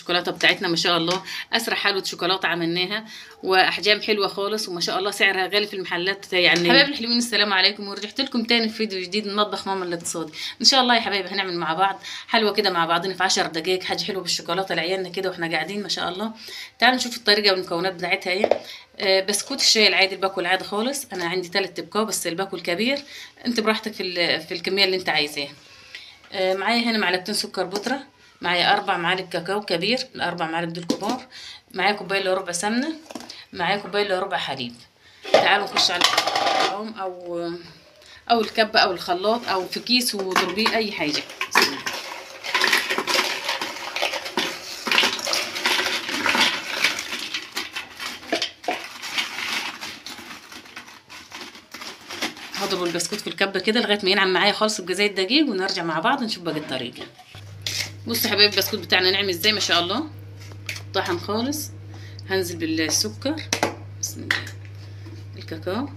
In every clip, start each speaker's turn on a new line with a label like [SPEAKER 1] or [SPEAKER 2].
[SPEAKER 1] الشوكولاته بتاعتنا ما شاء الله، اسرع حلوه شوكولاته عملناها، واحجام حلوه خالص، وما شاء الله سعرها غالي في المحلات يعني. حبايبي الحلوين السلام عليكم، ورجعت لكم تاني في فيديو جديد من مطبخ ماما الاقتصادي. ان شاء الله يا حبايبي هنعمل مع بعض حلوه كده مع بعضنا في 10 دقائق، حاجه حلوه بالشوكولاته لعيالنا كده واحنا قاعدين ما شاء الله. تعالوا نشوف الطريقه والمكونات بتاعتها ايه. بسكوت الشاي العادي الباكل عادي خالص، انا عندي 3 ابقاء بس الباكل كبير، انت براحتك في الكميه اللي انت عايزاها. معايا هنا معلقتين سكر بودره، معايا 4 معالق كاكاو كبير، ال4 معالق دول كبار، معايا كوبايه الا ربع سمنه، معايا كوبايه الا ربع حليب. تعالوا نخش على الطعام او الكبه او الخلاط او في كيس وضربيه اي حاجه. هضرب البسكوت في الكبه كده لغايه ما ينعم معايا خالص يبقى زي الدقيق، ونرجع مع بعض نشوف باقي الطريقه. بصوا يا حبايبي البسكوت بتاعنا نعمل ازاي ما شاء الله، طحن خالص. هنزل بالسكر، بسم الله، الكاكاو،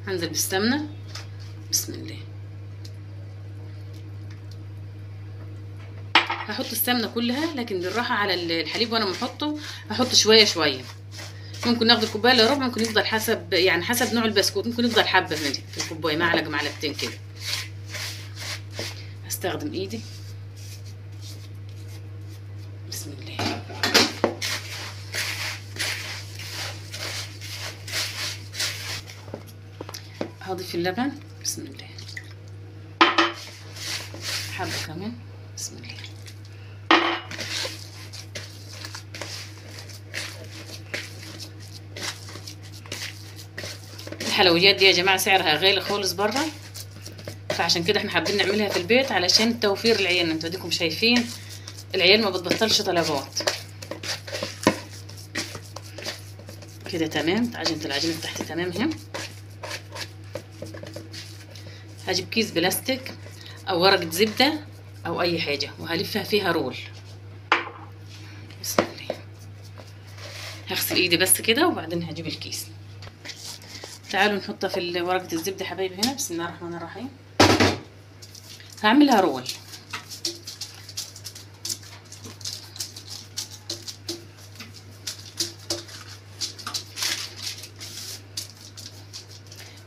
[SPEAKER 1] هنزل بالسمنه، بسم الله. هحط السمنه كلها لكن بالراحه على الحليب، وانا بحطه هحط شويه شويه. ممكن ناخد كوبايه الا ربع، ممكن يفضل حسب يعني حسب نوع البسكوت، ممكن يفضل حبه في الكوبايه، معلقه معلقتين كده. هستخدم ايدي، بسم الله. هضيف اللبن، بسم الله، حبه كمان، بسم الله. الحلويات دي يا جماعه سعرها غالي خالص بره، فعشان كده احنا حابين نعملها في البيت علشان توفير العيال. انتوا اديكم شايفين العيال ما بتبطلش طلبات كده. تمام، عجينه العجينه بتاعتي تمام اهي. هجيب كيس بلاستيك او ورقه زبده او اي حاجه وهلفها فيها رول، بسم الله. هغسل ايدي بس كده وبعدين هجيب الكيس. تعالوا نحطها في ورقه الزبده حبايبي هنا، بسم الله الرحمن الرحيم. هعملها رول.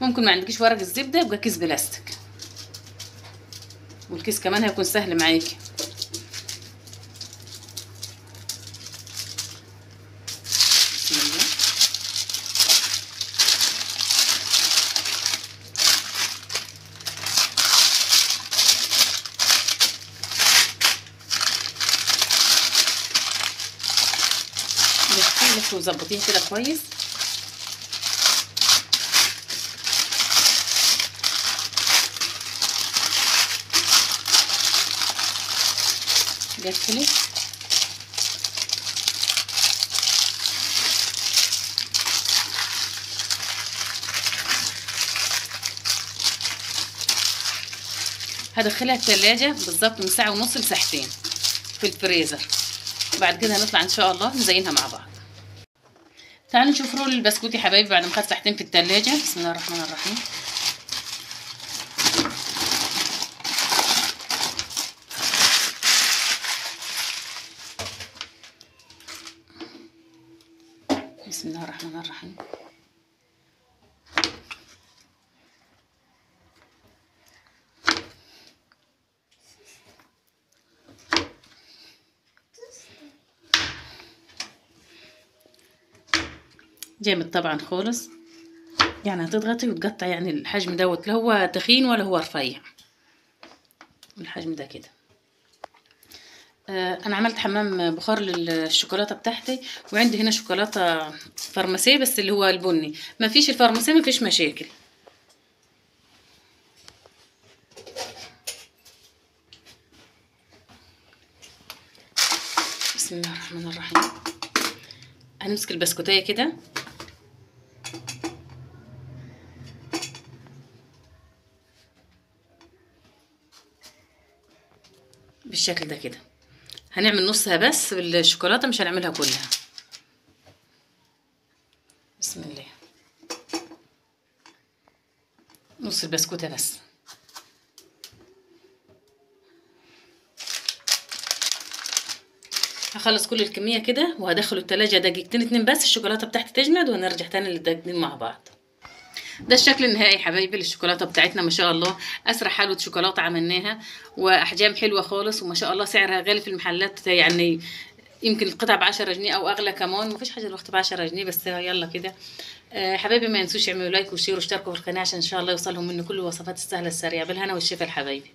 [SPEAKER 1] ممكن ما عندكيش ورق الزبده يبقى كيس بلاستيك، والكيس كمان هيكون سهل معاكي. بسم الله. لفي وظبطيه كده كويس. قفلي. هدخلها التلاجة بالظبط من ساعة ونص لساعتين في الفريزر، بعد كده هنطلع ان شاء الله نزينها مع بعض. تعالوا نشوف رول البسكوت يا حبايبي بعد ما خد ساعتين في التلاجة. بسم الله الرحمن الرحيم. بسم الله الرحمن الرحيم. جامد طبعا خالص، يعني هتضغطي وتقطع يعني الحجم دوت، لا هو تخين ولا هو رفيع، الحجم ده كده. انا عملت حمام بخار للشوكولاته بتاعتي، وعندي هنا شوكولاته فرماسيه بس اللي هو البني، ما فيش الفرماسيه ما فيش مشاكل. بسم الله الرحمن الرحيم. هنمسك البسكوتيه كده بالشكل ده كده، هنعمل نصها بس بالشوكولاته، مش هنعملها كلها. بسم الله. نص البسكوته بس. هخلص كل الكميه كده وهدخله التلاجة دقيقتين 2 بس، الشوكولاته بتاعتي تجمد ونرجع تاني للدقيقتين مع بعض. ده الشكل النهائي حبايبي للشوكولاته بتاعتنا. ما شاء الله اسرع حلوه شوكولاته عملناها، واحجام حلوه خالص، وما شاء الله سعرها غالي في المحلات، يعني يمكن القطعه ب10 جنيه او اغلى كمان. مفيش حاجه دلوقتي ب10 جنيه، بس يلا كده. حبايبي ما ينسوش يعملوا لايك وشير واشتركوا في القناه عشان ان شاء الله يوصلهم منه كل الوصفات السهله السريعه. بالهنا والشفا الحبايبي.